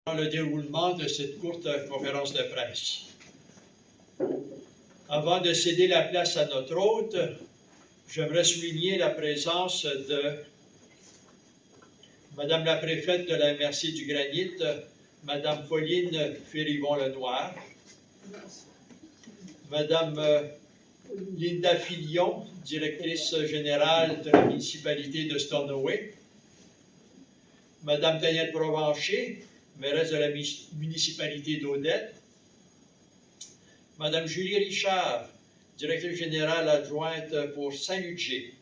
dans le déroulement de cette courte conférence de presse. Avant de céder la place à notre hôte, j'aimerais souligner la présence de Madame la préfète de la MRC du Granit, Madame Pauline Férivon-Lenoir, Madame Linda Filion, directrice générale de la municipalité de Stornoway, Madame Danielle Provencher, mairesse de la municipalité d'Odette, Madame Julie Richard, directrice générale adjointe pour Saint-Ludger,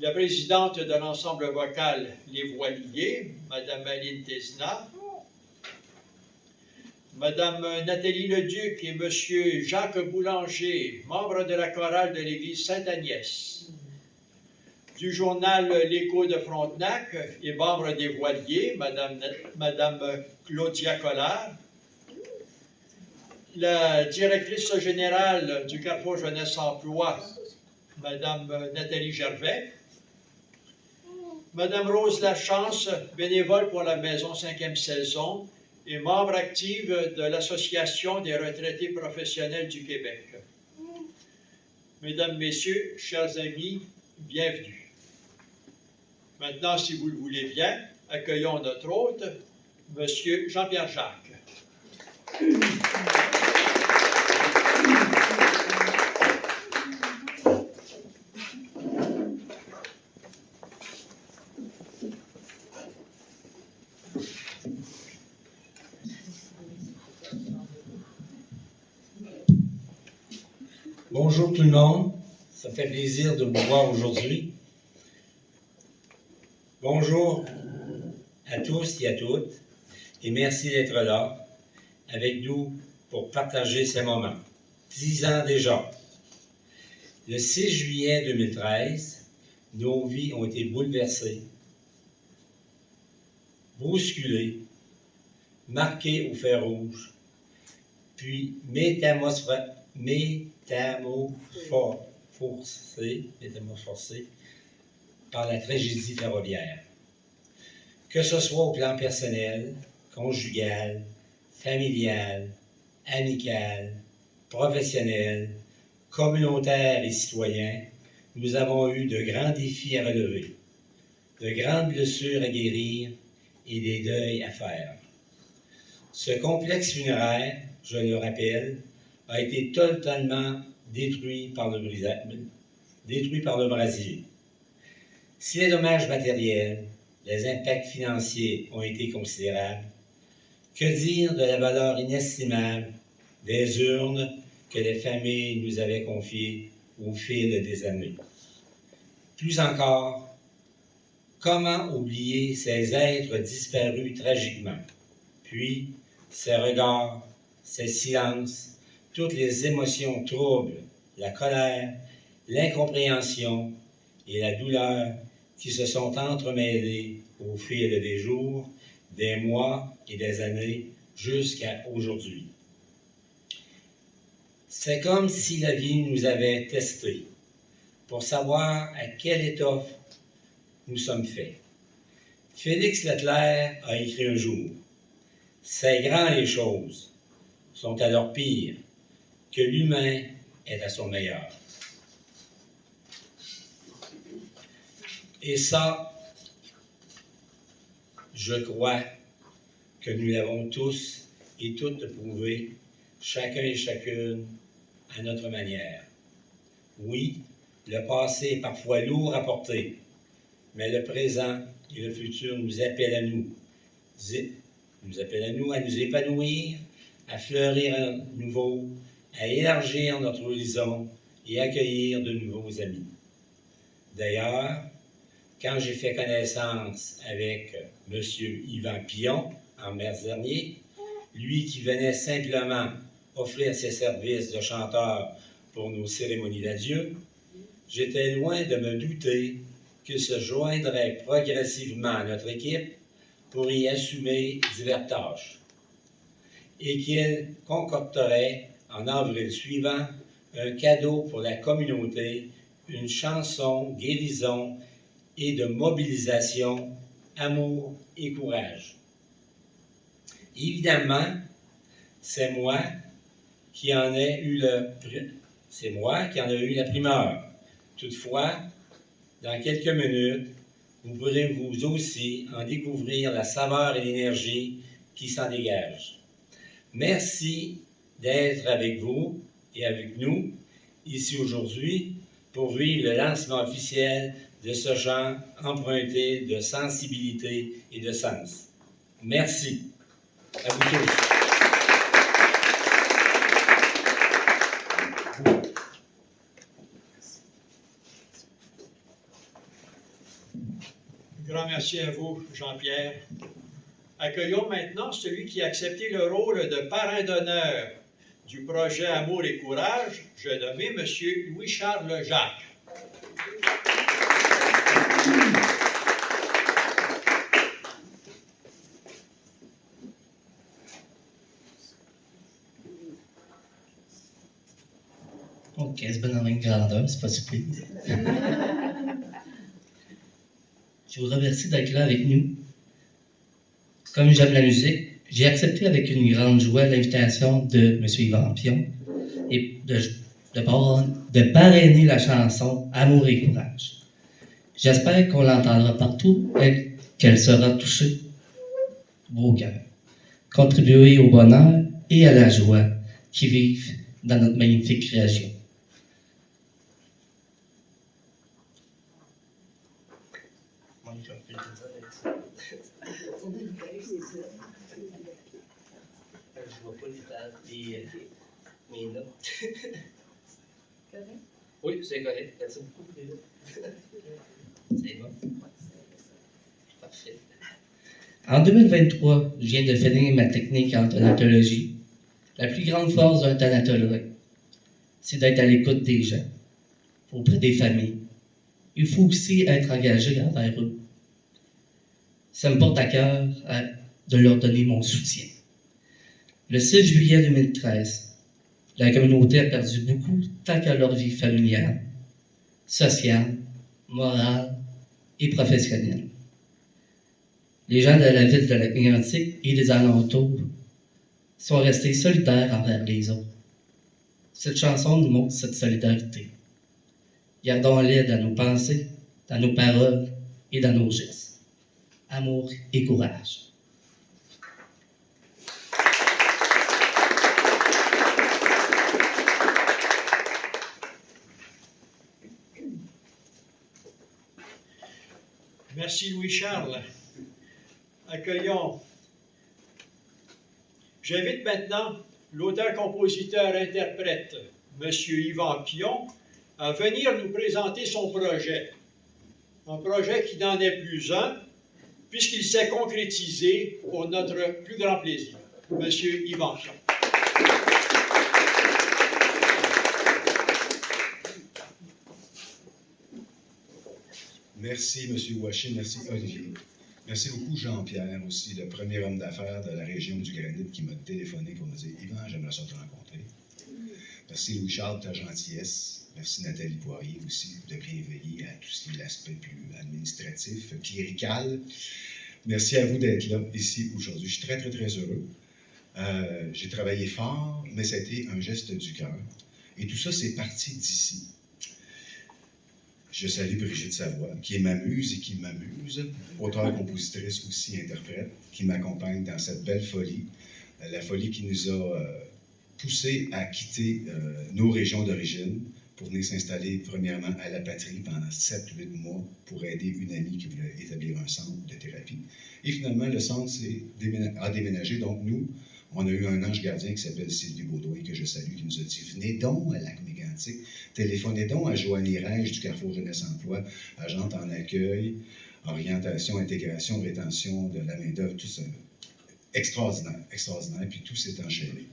la présidente de l'ensemble vocal Les Voiliers, Madame Aline Tesna, Madame Nathalie Leduc et Monsieur Jacques Boulanger, membres de la chorale de l'église Sainte-Agnès, du journal L'Écho de Frontenac et membre des Voiliers, Madame Claudia Collard, la directrice générale du Carrefour Jeunesse Emploi, Madame Nathalie Gervais, Madame Rose Lachance, bénévole pour la Maison 5e saison et membre active de l'Association des retraités professionnels du Québec. Mesdames, Messieurs, chers amis, bienvenue. Maintenant, si vous le voulez bien, accueillons notre hôte, Monsieur Jean-Pierre Jacques. Bonjour tout le monde, ça fait plaisir de vous voir aujourd'hui. Bonjour à tous et à toutes et merci d'être là avec nous pour partager ces moments. 10 ans déjà. Le 6 juillet 2013, nos vies ont été bouleversées, bousculées, marquées au fer rouge, puis métamorphosées par la tragédie ferroviaire. Que ce soit au plan personnel, conjugal, familial, amical, professionnel, communautaire et citoyen, nous avons eu de grands défis à relever, de grandes blessures à guérir et des deuils à faire. Ce complexe funéraire, je le rappelle, a été totalement détruit par le brasier. Si les dommages matériels, les impacts financiers ont été considérables, que dire de la valeur inestimable des urnes que les familles nous avaient confiées au fil des années? Plus encore, comment oublier ces êtres disparus tragiquement, puis ces regards, ces silences, toutes les émotions troubles, la colère, l'incompréhension et la douleur qui se sont entremêlées au fil des jours, des mois et des années jusqu'à aujourd'hui. C'est comme si la vie nous avait testés pour savoir à quelle étoffe nous sommes faits. Félix Leclerc a écrit un jour « C'est grand les choses sont à leur pire, que l'humain est à son meilleur. » Et ça, je crois que nous l'avons tous et toutes prouvé, chacun et chacune, à notre manière. Oui, le passé est parfois lourd à porter, mais le présent et le futur nous appellent à nous. À nous épanouir, à fleurir à nouveau, à élargir notre horizon et accueillir de nouveaux amis. D'ailleurs, quand j'ai fait connaissance avec M. Yvan Pillon en mars dernier, lui qui venait simplement offrir ses services de chanteur pour nos cérémonies d'adieu, j'étais loin de me douter qu'il se joindrait progressivement à notre équipe pour y assumer diverses tâches et qu'il concocterait en avril suivant un cadeau pour la communauté, une chanson guérison et de mobilisation, amour et courage. Évidemment, c'est moi qui en ai eu la primeur. Toutefois, dans quelques minutes, vous pourrez vous aussi en découvrir la saveur et l'énergie qui s'en dégagent. Merci d'être avec vous et avec nous ici aujourd'hui pour vivre le lancement officiel de ce chant emprunté de sensibilité et de sens. Merci. À vous tous. Grand merci à vous, Jean-Pierre. Accueillons maintenant celui qui a accepté le rôle de parrain d'honneur du projet Amour et Courage. Je nomme M. Louis-Charles Jacques. OK, c'est bien dans une grandeur, c'est pas super. Je vous remercie d'être là avec nous. Comme j'aime la musique, j'ai accepté avec une grande joie l'invitation de M. Yvan Pion et de parrainer la chanson Amour et Courage. J'espère qu'on l'entendra partout et qu'elle sera touchée vos cœurs, contribuer au bonheur et à la joie qui vivent dans notre magnifique région. Je vois pas mes notes. Oui, c'est correct. Merci beaucoup. C'est bon. Parfait. En 2023, je viens de finir ma technique en thanatologie. La plus grande force d'un thanatologue, c'est d'être à l'écoute des gens, auprès des familles. Il faut aussi être engagé envers eux. Ça me porte à cœur de leur donner mon soutien. Le 6 juillet 2013, la communauté a perdu beaucoup tant qu'à leur vie familiale, sociale, morale et professionnelle. Les gens de la ville de Lac-Mégantic et des alentours sont restés solidaires envers les autres. Cette chanson nous montre cette solidarité. Gardons-les dans nos pensées, dans nos paroles et dans nos gestes. Amour et courage. Merci Louis-Charles. Accueillons. J'invite maintenant l'auteur-compositeur-interprète, M. Yvan Pion, à venir nous présenter son projet. Un projet qui n'en est plus un, puisqu'il s'est concrétisé pour notre plus grand plaisir. M. Yvan Pion. Merci, M. Ouaché. Merci, Olivier. Merci beaucoup, Jean-Pierre, aussi, le premier homme d'affaires de la région du Granit qui m'a téléphoné pour me dire « Yvan, j'aimerais ça te rencontrer. » Merci, Louis-Charles, de ta gentillesse. Merci, Nathalie Poirier, aussi, de bien veiller à tout ce qui est l'aspect plus administratif, clérical. Merci à vous d'être là, ici, aujourd'hui. Je suis très, très, très heureux. J'ai travaillé fort, mais ça a été un geste du cœur. Et tout ça, c'est parti d'ici. Je salue Brigitte Savoie, qui est ma muse et qui m'amuse, auteure, compositrice aussi, interprète, qui m'accompagne dans cette belle folie, la folie qui nous a poussés à quitter nos régions d'origine pour venir s'installer premièrement à la patrie pendant 7-8 mois pour aider une amie qui voulait établir un centre de thérapie. Et finalement, le centre a déménagé, donc nous, on a eu un ange gardien qui s'appelle Sylvie Baudouin, que je salue, qui nous a dit « Venez donc à Lac-Mégantic, téléphonez donc à Joanie Rège du Carrefour Jeunesse Emploi, agente en accueil, orientation, intégration, rétention de la main-d'œuvre, tout ça. Extraordinaire, extraordinaire, puis tout s'est enchaîné.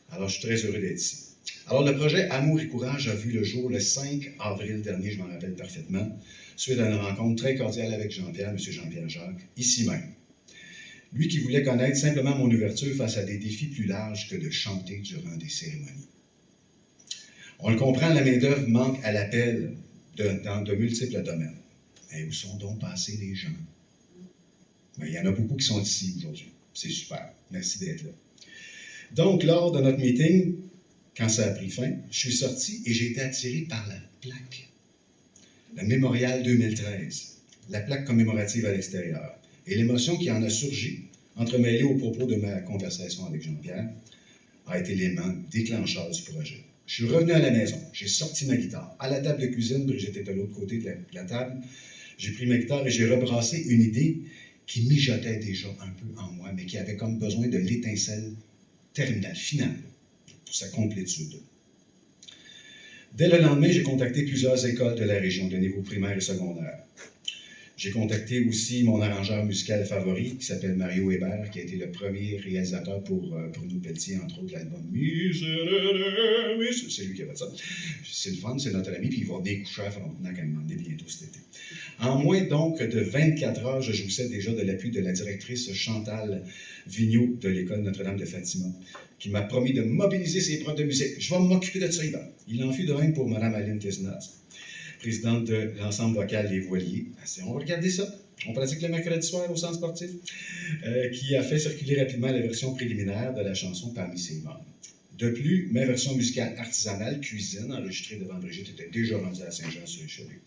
Alors, je suis très heureux d'être ici. Alors, le projet Amour et Courage a vu le jour le 5 avril dernier, je m'en rappelle parfaitement, suite à une rencontre très cordiale avec Jean-Pierre, M. Jean-Pierre Jacques, ici même. Lui qui voulait connaître simplement mon ouverture face à des défis plus larges que de chanter durant des cérémonies. On le comprend, la main-d'œuvre manque à l'appel dans de multiples domaines. Mais où sont donc passés les gens? Mais il y en a beaucoup qui sont ici aujourd'hui. C'est super. Merci d'être là. Donc, lors de notre meeting, quand ça a pris fin, je suis sorti et j'ai été attiré par la plaque. Le Mémorial 2013, la plaque commémorative à l'extérieur. Et l'émotion qui en a surgi, entremêlée aux propos de ma conversation avec Jean-Pierre, a été l'élément déclencheur du projet. Je suis revenu à la maison, j'ai sorti ma guitare. À la table de cuisine, Brigitte était de l'autre côté de la table, j'ai pris ma guitare et j'ai rebrassé une idée qui mijotait déjà un peu en moi, mais qui avait comme besoin de l'étincelle terminale, finale, pour sa complétude. Dès le lendemain, j'ai contacté plusieurs écoles de la région, de niveau primaire et secondaire. J'ai contacté aussi mon arrangeur musical favori, qui s'appelle Mario Hébert, qui a été le premier réalisateur pour Bruno Pelletier, entre autres, l'album Miserere. C'est lui qui a fait ça. C'est le fun, c'est notre ami, puis il va découcher à Frontenac à un moment donné bientôt cet été. En moins donc de 24 heures, je jouissais déjà de l'appui de la directrice Chantal Vigneault de l'école Notre-Dame de Fatima, qui m'a promis de mobiliser ses profs de musique. Je vais m'occuper de ça, Yvan. Il en fut de même pour Mme Aline Tisnaz, présidente de l'ensemble vocal Les Voiliers. On va regarder ça. On pratique le mercredi soir au centre sportif, qui a fait circuler rapidement la version préliminaire de la chanson parmi ses membres. De plus, ma version musicale artisanale, Cuisine, enregistrée devant Brigitte, était déjà rendue à Saint-Jean-sur-Richelieu.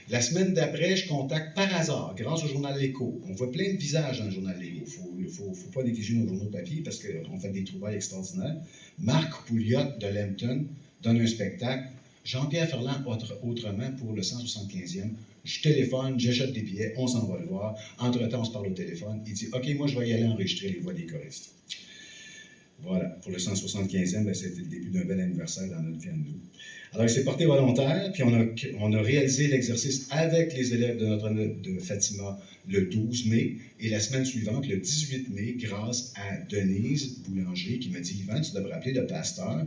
La semaine d'après, je contacte par hasard, grâce au journal L'Écho. On voit plein de visages dans le journal L'Écho. Il ne faut pas négliger nos journaux de papier parce qu'on fait des trouvailles extraordinaires. Marc Pouliot de Lambton donne un spectacle. Jean-Pierre Ferland, autrement, pour le 175e. Je téléphone, j'achète des billets, on s'en va le voir. Entre-temps, on se parle au téléphone. Il dit « OK, moi, je vais y aller enregistrer les voix des choristes. » Voilà, pour le 175e, c'était le début d'un bel anniversaire dans notre vie à nous. Alors, il s'est porté volontaire, puis on a réalisé l'exercice avec les élèves de Notre-Dame de Fatima le 12 mai, et la semaine suivante, le 18 mai, grâce à Denise Boulanger, qui m'a dit « Yvan, tu devrais appeler le pasteur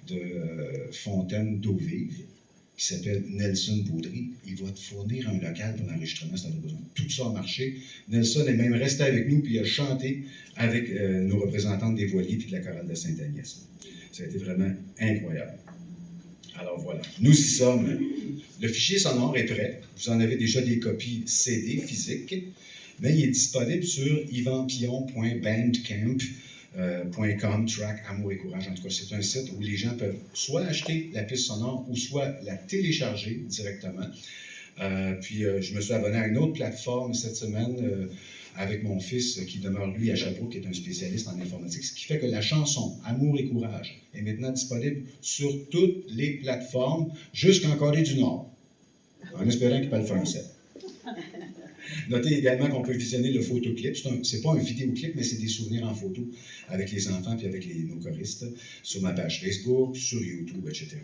de Fontaine d'Eau-Vive, qui s'appelle Nelson Baudry. Il va te fournir un local pour l'enregistrement si tu en as besoin. » Tout ça a marché. Nelson est même resté avec nous, puis il a chanté avec nos représentantes des Voiliers puis de la chorale de Sainte-Agnès. Ça a été vraiment incroyable. Alors voilà, nous y sommes. Le fichier sonore est prêt. Vous en avez déjà des copies CD physiques, mais il est disponible sur ivanpillon.bandcamp.com, track Amour et Courage. En tout cas, c'est un site où les gens peuvent soit acheter la piste sonore ou soit la télécharger directement. Puis je me suis abonné à une autre plateforme cette semaine avec mon fils qui demeure, lui, à Sherbrooke, qui est un spécialiste en informatique, ce qui fait que la chanson Amour et Courage est maintenant disponible sur toutes les plateformes jusqu'en Corée du Nord, en espérant qu'ils parlent français. Notez également qu'on peut visionner le photoclip. C'est pas un vidéoclip, mais c'est des souvenirs en photo avec les enfants puis avec nos choristes sur ma page Facebook, sur YouTube, etc.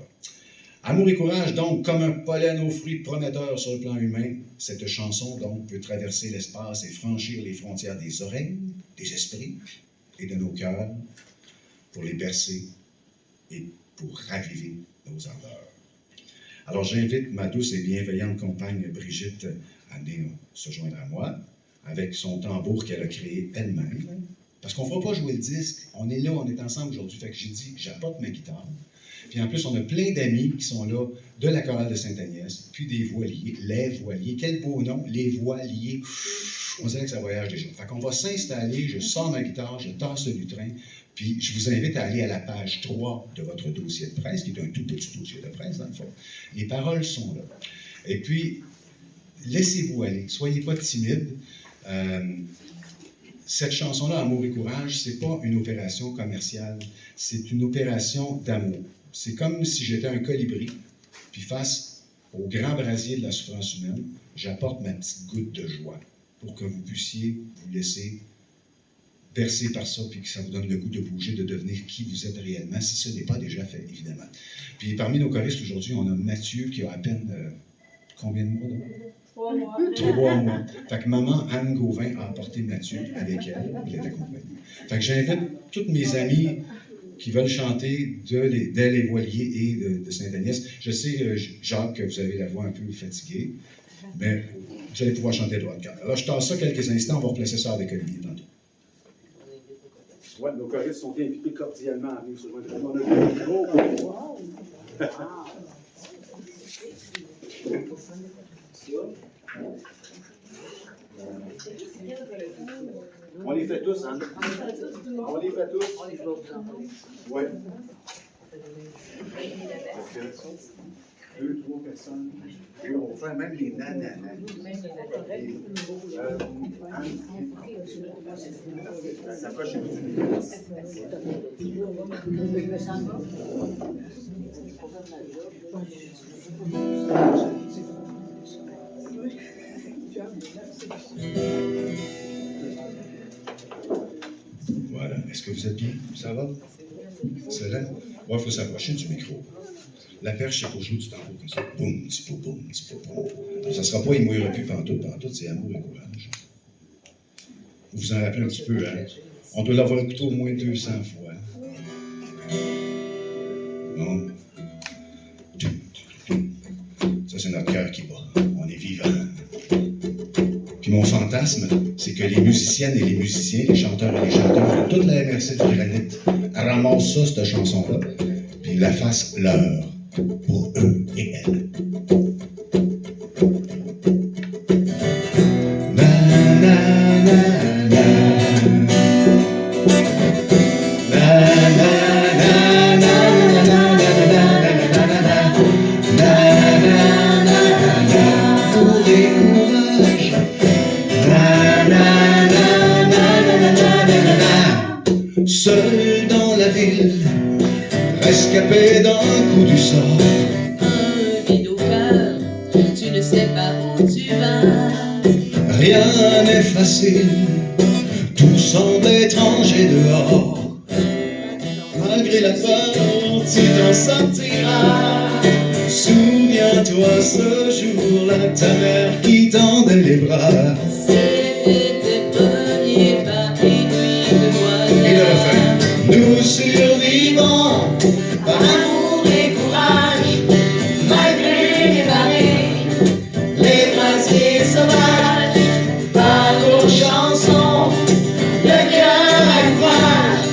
Amour et courage, donc, comme un pollen aux fruits prometteur sur le plan humain, cette chanson, donc, peut traverser l'espace et franchir les frontières des oreilles, des esprits et de nos cœurs pour les bercer et pour raviver nos ardeurs. Alors, j'invite ma douce et bienveillante compagne Brigitte à venir se joindre à moi avec son tambour qu'elle a créé elle-même. Parce qu'on ne fera pas jouer le disque. On est là, on est ensemble aujourd'hui. Fait que j'ai dit, j'apporte ma guitare. Puis en plus, on a plein d'amis qui sont là, de la chorale de Sainte-Agnès, puis des voiliers, les voiliers. Quel beau nom, les voiliers. On dirait que ça voyage déjà. Fait qu'on va s'installer, je sors ma guitare, je tasse le lutrin, puis je vous invite à aller à la page 3 de votre dossier de presse, qui est un tout petit dossier de presse, dans le fond. Les paroles sont là. Et puis, laissez-vous aller, soyez pas timides. Cette chanson-là, Amour et courage, c'est pas une opération commerciale, c'est une opération d'amour. C'est comme si j'étais un colibri, puis face au grand brasier de la souffrance humaine, j'apporte ma petite goutte de joie pour que vous puissiez vous laisser bercer par ça, puis que ça vous donne le goût de bouger, de devenir qui vous êtes réellement, si ce n'est pas déjà fait, évidemment. Puis parmi nos choristes aujourd'hui, on a Mathieu qui a à peine combien de mois? 3 mois. 3 mois. Fait que maman Anne Gauvin a apporté Mathieu avec elle, il est accompagné. Fait que j'invite toutes mes amies qui veulent chanter dès les Voiliers et de Sainte-Agnès. Je sais, Jacques, que vous avez la voix un peu fatiguée, mais vous allez pouvoir chanter droit de cœur. Alors, je tasse ça quelques instants, on va replacer ça avec Olivier tantôt. Oui, nos choristes sont invités cordialement à venir se joindre. On a le micro. On les fait tous, hein? On les fait tous. Oui. 2, 3 personnes. Et on fait même les nananas. Approchez-vous du micro. Voilà. Est-ce que vous êtes bien? Ça va? C'est là? Il faut s'approcher du micro. La perche, c'est pour jouer du tambour comme ça. Boum, petit peu, boum, petit peu, boum. Donc, ça ne sera pas, il ne mouillera plus pantoute, c'est amour et courage. Vous vous en rappelez un petit peu, hein? On doit l'avoir écouté au moins 200 fois. Bon. Ça, c'est notre cœur qui bat. On est vivant. Puis mon fantasme, c'est que les musiciennes et les musiciens, les chanteurs et les chanteurs de toute la MRC du Granit ramassent ça, cette chanson-là, puis la fassent leur pour eux et elles. Na, na, na, na. Na, na, na, na, na, na, na, na, na, na, na, pour et courage. Na, na, na, na, na, na, na, na. Seul dans la ville, rescapé d'un coup du sort. Un vide au cœur, tu ne sais pas où tu vas. Rien n'est facile, tout semble étrange et dehors. Malgré la peur, tu t'en sortiras. Souviens-toi ce jour-là, ta mère qui tendait les bras. C'était tes premiers pas et puis te voilà. Et le refrain. Nous survivons par amour et courage, malgré les marées, les brasiers sauvages, par nos chansons, le cœur à l'ouvrage.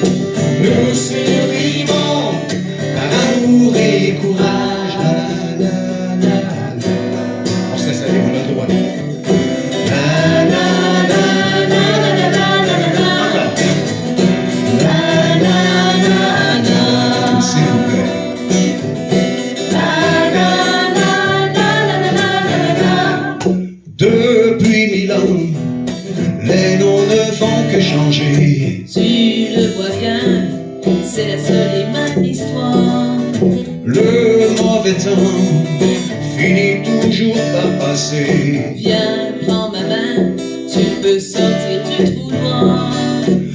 Nous survivons par amour et courage. La, la, la, la. On se laisse aller, on a le droit. La, la, la, la, la, la, la, la, la, la. Encore. La, la, la, la. S'il vous plaît. La, la, la, la, la, la, la, la. Depuis 1000 ans, les noms ne font que changer. Tu le vois bien, c'est la seule et même histoire. Le mauvais temps finit toujours par passer. Viens, prends ma main, tu peux sortir du trou noir.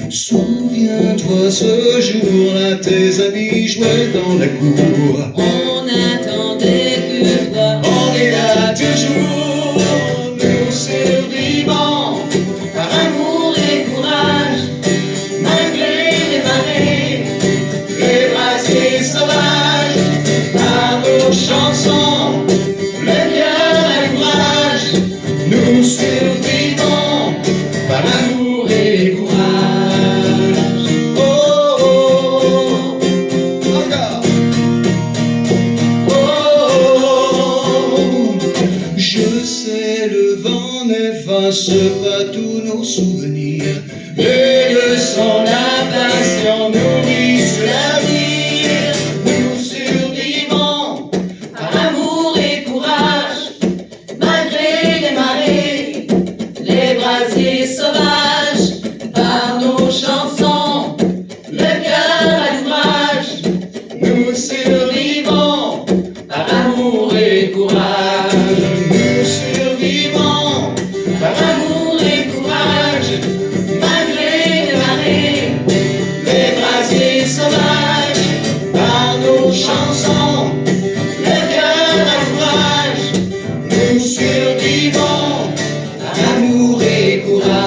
Souviens-toi ce jour-là, tes amis jouaient dans la cour. On attendait que toi. On est là toujours, nous survivons par amour et courage, malgré les marées, les brasiers sauvages, par nos chansons, le cœur à l'ouvrage, nous survivons par amour et courage. Oh, oh, oh, encore. Oh, je sais, le vent n'efface pas tous nos souvenirs. Les leçons, la passion nourrissent l'avenir. Nous survivons par amour et courage, malgré les marées, les brasiers sauvages, par nos chansons, le cœur à l'ouvrage. Nous survivons par amour et courage. Nous survivons par amour et courage, malgré les marées, les brasiers sauvages, par nos chansons, le cœur à l'ouvrage. Nous survivons par amour et courage.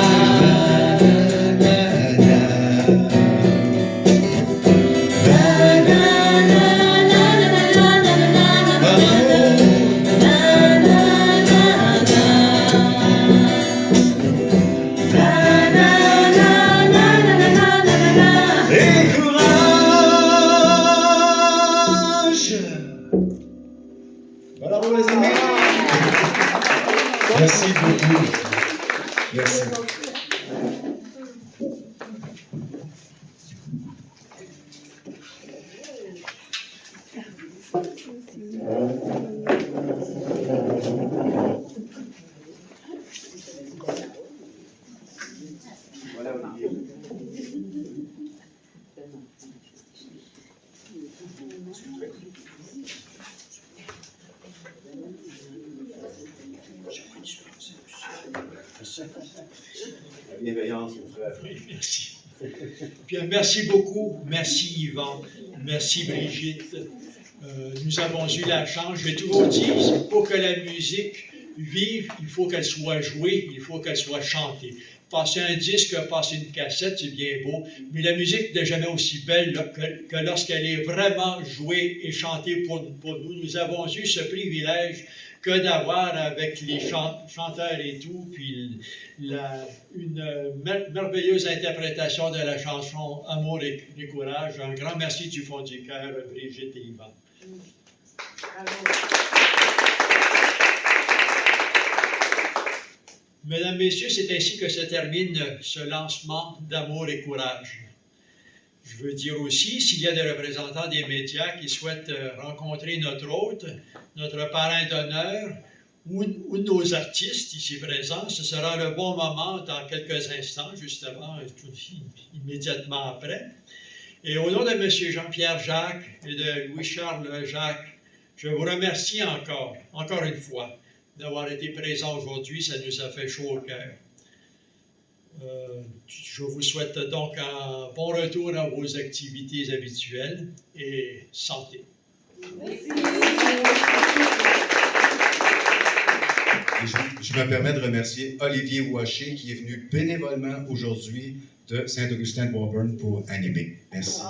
Et courage. Bravo les amis. Merci beaucoup. Merci. La bienveillance, mon frère. Oui, merci. Bien, merci beaucoup. Merci Yvan. Merci Brigitte. Nous avons eu la chance, je vais toujours dire, pour que la musique vive, il faut qu'elle soit jouée, il faut qu'elle soit chantée. Passer un disque, passer une cassette, c'est bien beau, mais la musique n'est jamais aussi belle que lorsqu'elle est vraiment jouée et chantée pour nous. Nous avons eu ce privilège que d'avoir avec les chanteurs et tout, puis une merveilleuse interprétation de la chanson Amour et courage. Un grand merci du fond du cœur, Brigitte et Yvan. Mesdames, Messieurs, c'est ainsi que se termine ce lancement d'Amour et courage. Je veux dire aussi, s'il y a des représentants des médias qui souhaitent rencontrer notre hôte, notre parrain d'honneur ou nos artistes ici présents, ce sera le bon moment dans quelques instants, justement, immédiatement après. Et au nom de M. Jean-Pierre Jacques et de Louis-Charles Jacques, je vous remercie encore une fois, d'avoir été présent aujourd'hui. Ça nous a fait chaud au cœur. Je vous souhaite donc un bon retour à vos activités habituelles et santé. Et je me permets de remercier Olivier Ouaché qui est venu bénévolement aujourd'hui de Saint-Augustin de Woburn pour animer. Merci.